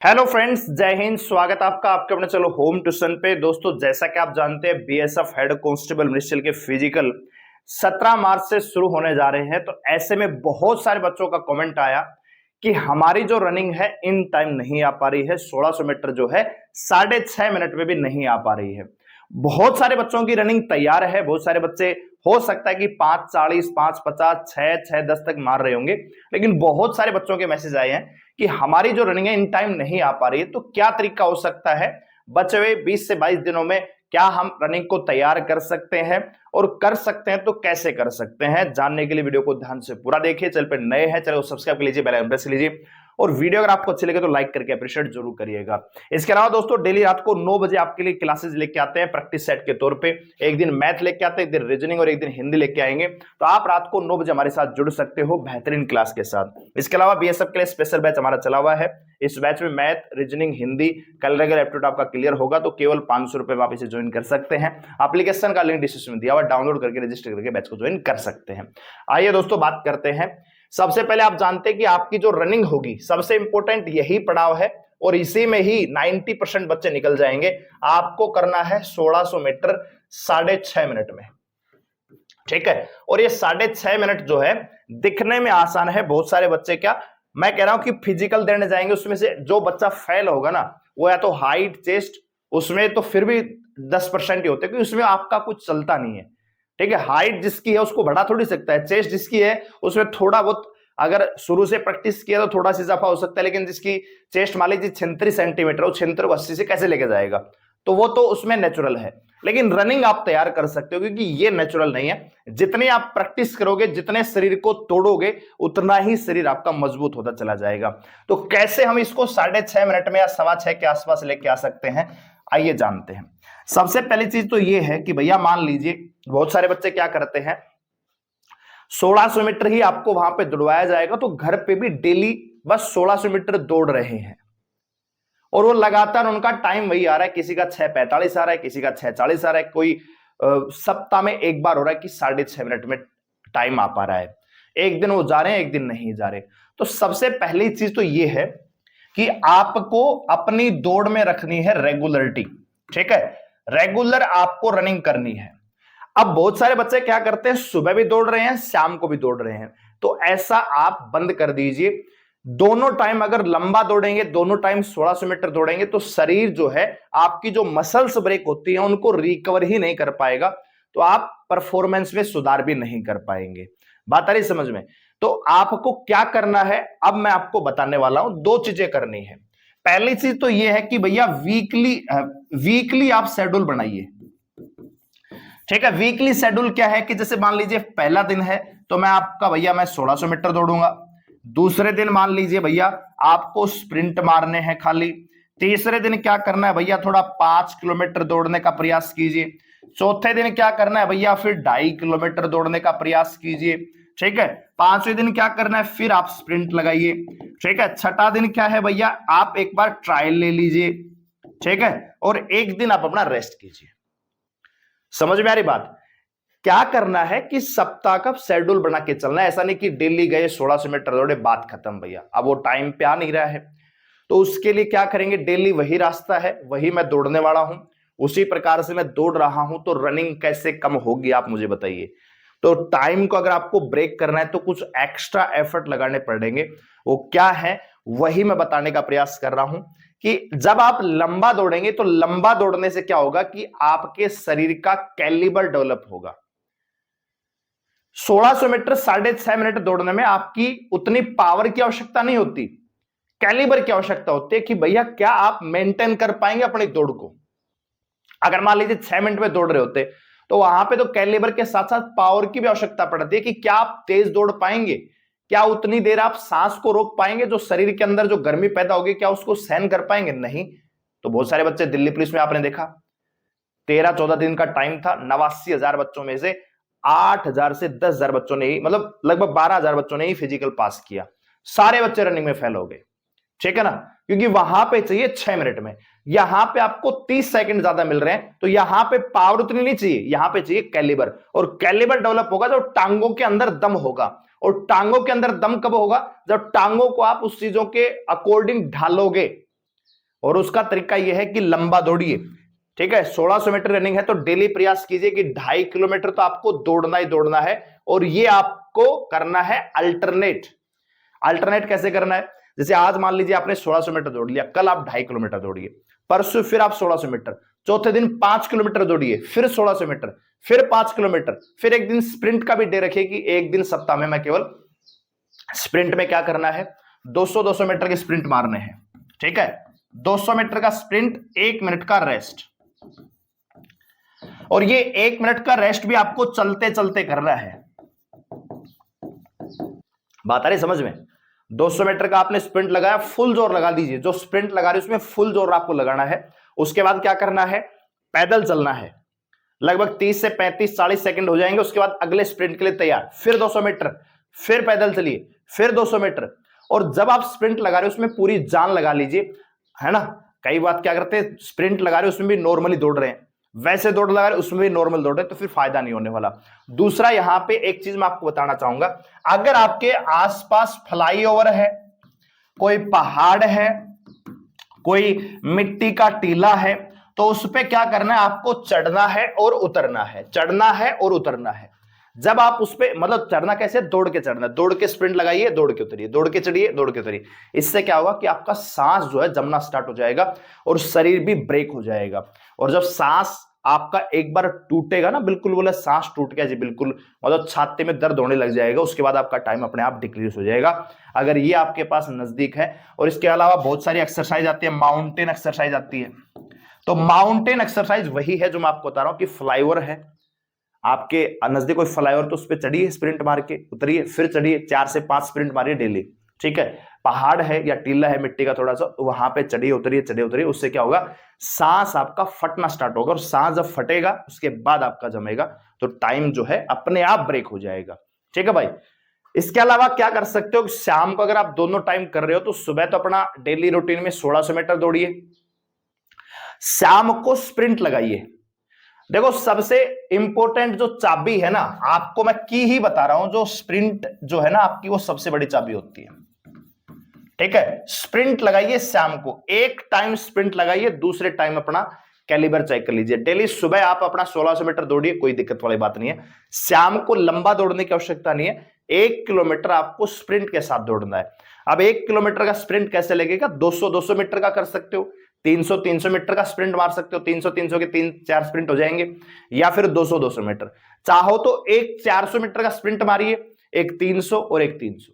Hello friends, जय हिंद। स्वागत आपका आपके अपने चलो होम ट्यूशन पे। दोस्तों, जैसा कि आप जानते हैं बीएसएफ हेड कांस्टेबल मिनिस्ट्रियल के फिजिकल 17 मार्च से शुरू होने जा रहे हैं। तो ऐसे में बहुत सारे बच्चों का कमेंट आया कि हमारी जो रनिंग है इन टाइम नहीं आ पा रही है। 1600 मीटर जो है 6.5 मिनट में भी नहीं आ पा रही है। बहुत सारे बच्चों की रनिंग तैयार है। बहुत सारे बच्चे हो सकता है कि 5:40, 5:50, 6:10 तक मार रहे होंगे, लेकिन बहुत सारे बच्चों के मैसेज आए हैं कि हमारी जो रनिंग है इन टाइम नहीं आ पा रही है। तो क्या तरीका हो सकता है? बचे हुए 20 से 22 दिनों में क्या हम रनिंग को तैयार कर सकते हैं, और कर सकते हैं तो कैसे कर सकते हैं? जानने के लिए वीडियो को ध्यान से पूरा देखिए। चैनल पे नए हैं, चैनल को सब्सक्राइब कर लीजिए, बेल आइकन प्रेस लीजिए, और वीडियो अगर आपको अच्छी लगे तो लाइक करके अप्रिशिएट जरूर करिएगा। इसके अलावा दोस्तों, डेली रात को 9 बजे आपके लिए क्लासेस लेके आते हैं प्रैक्टिस सेट के तौर पे। एक दिन मैथ लेके आते हैं, एक दिन रीजनिंग और एक दिन हिंदी लेके आएंगे। तो आप रात को 9 बजे हमारे साथ जुड़ सकते हो बेहतरीन क्लास के साथ। इसके अलावा बीएसएफ के लिए स्पेशल बैच हमारा चला हुआ है। इस बैच में मैथ, रीजनिंग, हिंदी, कल रेगुलर एप्टीट्यूड आपका क्लियर होगा। तो केवल 500 रुपए में आप इसे ज्वाइन कर सकते हैं। एप्लीकेशन का लिंक डिस्क्रिप्शन में दिया हुआ, डाउनलोड करके रजिस्टर करके बैच को ज्वाइन कर सकते हैं। आइए दोस्तों, बात करते हैं। सबसे पहले आप जानते हैं कि आपकी जो रनिंग होगी, सबसे इंपॉर्टेंट यही पड़ाव है, और इसी में ही 90% बच्चे निकल जाएंगे। आपको करना है 1600 मीटर 6.5 मिनट में, ठीक है। और ये 6.5 मिनट जो है दिखने में आसान है। बहुत सारे बच्चे, क्या मैं कह रहा हूं कि फिजिकल देने जाएंगे, उसमें से जो बच्चा फेल होगा ना, वो या तो हाइट, चेस्ट, उसमें तो फिर भी 10% ही होते हैं, क्योंकि उसमें आपका कुछ चलता नहीं है, ठीक है। हाइट जिसकी है उसको बढ़ा थोड़ी सकता है, चेस्ट जिसकी है उसमें थोड़ा बहुत अगर शुरू से प्रैक्टिस किया तो थोड़ा सा इजाफा हो सकता है, लेकिन जिसकी चेस्ट मान लीजिए 36 सेंटीमीटर, वो 76 को 80 से कैसे लेके जाएगा? तो वो तो उसमें नेचुरल है। लेकिन रनिंग आप तैयार कर सकते हो, क्योंकि ये नेचुरल नहीं है। जितनी आप प्रैक्टिस करोगे, जितने शरीर को तोड़ोगे, उतना ही शरीर आपका मजबूत होता चला जाएगा। तो कैसे हम इसको 6.5 मिनट में या 6:15 के आसपास लेके आ सकते हैं, आइए जानते हैं। सबसे पहली चीज तो ये है कि भैया मान लीजिए बहुत सारे बच्चे क्या करते हैं, 1600 मीटर ही आपको वहां पे दौड़वाया जाएगा, तो घर पे भी डेली बस 1600 मीटर दौड़ रहे हैं, और वो लगातार उनका टाइम वही आ रहा है। किसी का 6:45 आ रहा है, किसी का 6:40 आ रहा है, कोई सप्ताह में एक बार हो रहा है कि 6.5 मिनट में टाइम आ पा रहा है। एक दिन वो जा रहे हैं, एक दिन नहीं जा रहे। तो सबसे पहली चीज तो ये है कि आपको अपनी दौड़ में रखनी है रेगुलरिटी, ठीक है। रेगुलर आपको रनिंग करनी है। अब बहुत सारे बच्चे क्या करते हैं, सुबह भी दौड़ रहे हैं, शाम को भी दौड़ रहे हैं। तो ऐसा आप बंद कर दीजिए। दोनों टाइम अगर लंबा दौड़ेंगे, दोनों टाइम 1600 मीटर दौड़ेंगे, तो शरीर जो है, आपकी जो मसल्स ब्रेक होती हैं उनको रिकवर ही नहीं कर पाएगा। तो आप परफॉर्मेंस में सुधार भी नहीं कर पाएंगे। बात आ रही समझ में? तो आपको क्या करना है, अब मैं आपको बताने वाला हूं। दो चीजें करनी है। पहली चीज तो यह है कि भैया वीकली आप शेड्यूल बनाइए, ठीक है। वीकली शेड्यूल क्या है कि जैसे मान लीजिए पहला दिन है तो मैं 1600 मीटर दौड़ूंगा। दूसरे दिन मान लीजिए भैया आपको स्प्रिंट मारने हैं खाली। तीसरे दिन क्या करना है भैया, थोड़ा 5 किलोमीटर दौड़ने का प्रयास कीजिए। चौथे दिन क्या करना है भैया, फिर 2.5 किलोमीटर दौड़ने का प्रयास कीजिए, ठीक है। पांचवें दिन क्या करना है, फिर आप स्प्रिंट लगाइए, ठीक है। छठा दिन क्या है भैया, आप एक बार ट्रायल ले लीजिए, ठीक है। और एक दिन आप अपना रेस्ट कीजिए। समझ में आ रही बात? क्या करना है कि सप्ताह का शेड्यूल बना के चलना है। ऐसा नहीं कि डेली गए 1600 मीटर दौड़े, बात खत्म भैया। अब वो टाइम पे आ नहीं रहा है, तो उसके लिए क्या करेंगे, डेली वही रास्ता है, वही मैं दौड़ने वाला हूं, उसी प्रकार से मैं दौड़ रहा हूं। तो रनिंग कैसे कम होगी, आप मुझे बताइए। तो टाइम को अगर आपको ब्रेक करना है तो कुछ एक्स्ट्रा एफर्ट लगाने पड़ेंगे। वो क्या है, वही मैं बताने का प्रयास कर रहा हूं कि जब आप लंबा दौड़ेंगे तो लंबा दौड़ने से क्या होगा कि आपके शरीर का कैलिबर डेवलप होगा। 1600 मीटर 6.5 मिनट दौड़ने में आपकी उतनी पावर की आवश्यकता नहीं होती, कैलिबर की आवश्यकता होती है कि भैया क्या आप मेंटेन कर पाएंगे अपनी दौड़ को। अगर मान लीजिए 6 मिनट में दौड़ रहे होते तो वहां पे तो कैलिबर के साथ साथ पावर की भी आवश्यकता पड़ती है कि क्या आप तेज दौड़ पाएंगे, क्या उतनी देर आप सांस को रोक पाएंगे, जो शरीर के अंदर जो गर्मी पैदा होगी क्या उसको सहन कर पाएंगे? नहीं। तो बहुत सारे बच्चे दिल्ली पुलिस में आपने देखा 13-14 दिन का टाइम था, 89,000 बच्चों में से 8,000 से 10,000 बच्चों ने ही, मतलब लगभग 12,000 बच्चों ने ही फिजिकल पास किया। सारे बच्चे रनिंग में फेल हो गए, ठीक है ना। क्योंकि वहां पे चाहिए 6 मिनट में, यहां पे आपको 30 सेकंड ज्यादा मिल रहे हैं। तो यहां पे पावर उतनी नहीं चाहिए, यहां पे चाहिए कैलिबर। और कैलिबर डेवलप होगा जब टांगों के अंदर दम होगा। और टांगों के अंदर दम कब होगा, जब टांगों को आप उस चीजों के अकॉर्डिंग ढालोगे, और उसका तरीका यह है कि लंबा दौड़िए, ठीक है। 1600 मीटर रनिंग है तो डेली प्रयास कीजिए कि 2.5 किलोमीटर तो आपको दौड़ना ही दौड़ना है, और ये आपको करना है अल्टरनेट। अल्टरनेट कैसे करना है? जैसे आज मान लीजिए आपने 1600 मीटर दौड़ लिया, कल आप 2.5 किलोमीटर दौड़िए, परसों फिर आप 1600 मीटर, चौथे दिन 5 किलोमीटर दौड़िए, फिर 1600 मीटर, फिर 5 किलोमीटर, फिर एक दिन स्प्रिंट का भी डे रखिए कि एक दिन सप्ताह में मैं केवल स्प्रिंट में क्या करना है, 200-200 मीटर के स्प्रिंट मारने हैं, ठीक है। 200 मीटर का स्प्रिंट, 1 मिनट का रेस्ट, और ये 1 मिनट का रेस्ट भी आपको चलते चलते करना है। बात आ रही समझ में? 200 मीटर का आपने स्प्रिंट लगाया, फुल जोर लगा दीजिए, जो स्प्रिंट लगा रहे उसमें फुल जोर आपको लगाना है। उसके बाद क्या करना है, पैदल चलना है, लगभग 30 से 35-40 सेकंड हो जाएंगे। उसके बाद अगले स्प्रिंट के लिए तैयार, फिर 200 मीटर, फिर पैदल चलिए, फिर 200 मीटर। और जब आप स्प्रिंट लगा रहे हो उसमें पूरी जान लगा लीजिए, है ना। कई बात क्या करते हैं, स्प्रिंट लगा रहे हो उसमें भी नॉर्मली दौड़ रहे हैं, वैसे दौड़ लगा रहे उसमें भी नॉर्मल दौड़ रहे हैं, तो फिर फायदा नहीं होने वाला। दूसरा, यहां पे एक चीज मैं आपको बताना चाहूंगा, अगर आपके आसपास फ्लाईओवर है, कोई पहाड़ है, कोई मिट्टी का टीला है, तो उस पे क्या करना है, आपको चढ़ना है और उतरना है, चढ़ना है और उतरना है। जब आप उस पे, मतलब चढ़ना कैसे, दौड़ के चढ़ना, दौड़ के स्प्रिंट लगाइए, दौड़ के उतरिए, दौड़ के चढ़िए, दौड़ के उतरिए। इससे क्या होगा कि आपका सांस जो है जमना स्टार्ट हो जाएगा और शरीर भी ब्रेक हो जाएगा। और जब सांस आपका एक बार टूटेगा ना, बिल्कुल बोले सांस टूट गया जी, बिल्कुल मतलब छाती में दर्द होने लग जाएगा, उसके बाद आपका टाइम अपने आप डिक्रीज हो जाएगा, अगर ये आपके पास नजदीक है। और इसके अलावा बहुत सारी एक्सरसाइज आती है, माउंटेन एक्सरसाइज आती है। तो माउंटेन एक्सरसाइज वही है जो मैं आपको बता रहा हूं कि फ्लाईओवर है आपके नजदीक, कोई फ्लाईओवर तो उस पर चढ़िए, स्प्रिंट मार के उतरिए, फिर चढ़िए, 4 से 5 स्प्रिंट मारिए डेली, ठीक है। पहाड़ है या टीला है मिट्टी का थोड़ा सा, तो वहां पे चढ़िए उतरिए, चढ़िए उतरिए। उससे क्या होगा, सांस आपका फटना स्टार्ट होगा, और सांस जब फटेगा उसके बाद आपका जमेगा, तो टाइम जो है अपने आप ब्रेक हो जाएगा, ठीक है भाई। इसके अलावा क्या कर सकते हो, शाम को अगर आप दोनों टाइम कर रहे हो तो सुबह तो अपना डेली रूटीन में 1600 मीटर दौड़िए, शाम को स्प्रिंट लगाइए। देखो सबसे इंपॉर्टेंट जो चाबी है ना, आपको मैं की ही बता रहा हूं, जो स्प्रिंट जो है ना आपकी, वो सबसे बड़ी चाबी होती है, ठीक है। स्प्रिंट लगाइए शाम को, एक टाइम स्प्रिंट लगाइए, दूसरे टाइम अपना कैलिबर चेक कर लीजिए। डेली सुबह आप अपना 1600 मीटर दौड़िए, कोई दिक्कत वाली बात नहीं है। शाम को लंबा दौड़ने की आवश्यकता नहीं है, 1 किलोमीटर आपको स्प्रिंट के साथ दौड़ना है। अब 1 किलोमीटर का स्प्रिंट कैसे लगेगा, 200-200 मीटर का कर सकते हो, 300-300 मीटर का स्प्रिंट मार सकते हो, 300-300 के 3-4 स्प्रिंट हो जाएंगे, या फिर 200-200 मीटर। चाहो तो एक 400 मीटर का स्प्रिंट मारिए, एक 300 और एक 300।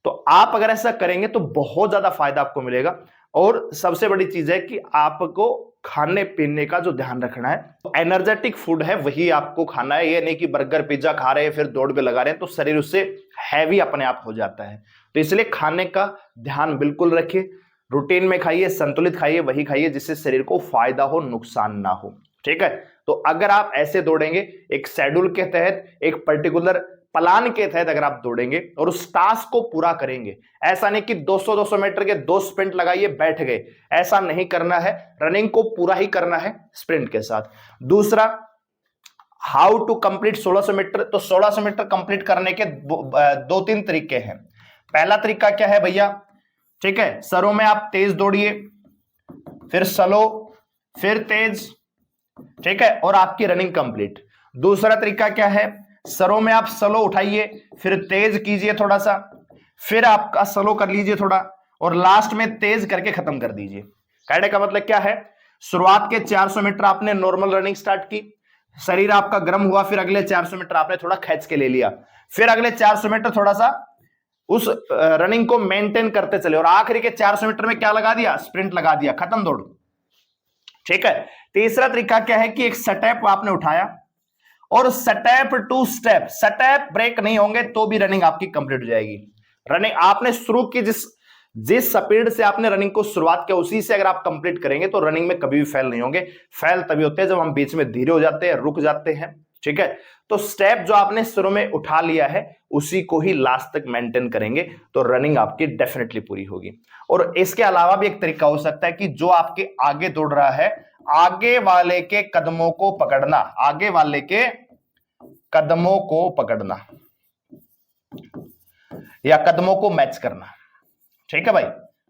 तो आप अगर ऐसा करेंगे तो बहुत ज्यादा फायदा आपको मिलेगा। और सबसे बड़ी चीज है कि आपको खाने पीने का जो ध्यान रखना है, तो एनर्जेटिक फूड है वही आपको खाना है। ये नहीं कि बर्गर पिज्जा खा रहे हैं फिर दौड़ पे लगा रहे हैं, तो शरीर उससे हैवी अपने आप हो जाता है। तो इसलिए खाने का ध्यान बिल्कुल रखिए, रूटीन में खाइए, संतुलित खाइए, वही खाइए जिससे शरीर को फायदा हो, नुकसान ना हो, ठीक है। तो अगर आप ऐसे दौड़ेंगे, एक शेड्यूल के तहत, एक पर्टिकुलर प्लान के तहत अगर आप दौड़ेंगे और उस टास्क को पूरा करेंगे, ऐसा नहीं कि 200-200 मीटर के 2 स्प्रिंट लगाइए बैठ गए, ऐसा नहीं करना है। रनिंग को पूरा ही करना है स्प्रिंट के साथ। दूसरा, हाउ टू कंप्लीट 1600 मीटर। तो 1600 मीटर कंप्लीट करने के 2-3 तरीके हैं। पहला तरीका क्या है भैया, ठीक है, सरों में आप तेज दौड़िए, फिर स्लो, फिर तेज, ठीक है, और आपकी रनिंग कंप्लीट। दूसरा तरीका क्या है, सरों में आप स्लो उठाइए, फिर तेज कीजिए थोड़ा सा, फिर आपका स्लो कर लीजिए थोड़ा, और लास्ट में तेज करके खत्म कर दीजिए। कहने का मतलब क्या है, शुरुआत के 400 मीटर आपने नॉर्मल रनिंग स्टार्ट की, शरीर आपका गर्म हुआ, फिर अगले 400 मीटर आपने थोड़ा खींच के ले लिया, फिर अगले 400 मीटर थोड़ा सा उस रनिंग को मेंटेन करते चले, और आखिरी के 400 मीटर में क्या लगा दिया, स्प्रिंट लगा दिया, खत्म दौड़, ठीक है। तीसरा तरीका क्या है कि एक स्टेप आपने उठाया और step to step, step break नहीं होंगे तो भी रनिंग आपकी कंप्लीट हो जाएगी। रनिंग आपने शुरू की, जिस स्पीड से आपने रनिंग को शुरुआत किया उसी से अगर आप कंप्लीट करेंगे तो रनिंग में कभी भी फेल नहीं होंगे। फेल तभी होते हैं जब हम बीच में धीरे हो जाते हैं, रुक जाते हैं, ठीक है। तो स्टेप जो आपने शुरू में उठा लिया है उसी को ही लास्ट तक मेंटेन करेंगे तो रनिंग आपकी डेफिनेटली पूरी होगी। और इसके अलावा भी एक तरीका हो सकता है कि जो आपके आगे दौड़ रहा है, आगे वाले के कदमों को पकड़ना, आगे वाले के कदमों को पकड़ना या कदमों को मैच करना, ठीक है भाई।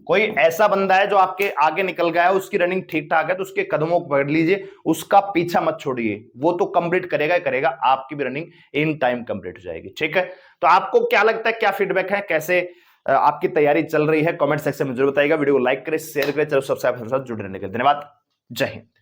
कोई ऐसा बंदा है जो आपके आगे निकल गया है, उसकी रनिंग ठीक ठाक है, तो उसके कदमों को पकड़ लीजिए, उसका पीछा मत छोड़िए, वो तो कंप्लीट करेगा ही करेगा, आपकी भी रनिंग इन टाइम कंप्लीट हो जाएगी। ठीक है, तो आपको क्या लगता है, क्या फीडबैक है, कैसे आपकी तैयारी चल रही है, कमेंट सेक्शन में जरूर बताइएगा। वीडियो को लाइक करें, शेयर करें, चलो सब्सक्राइब जुड़े रहने के लिए धन्यवाद। जय हिंद।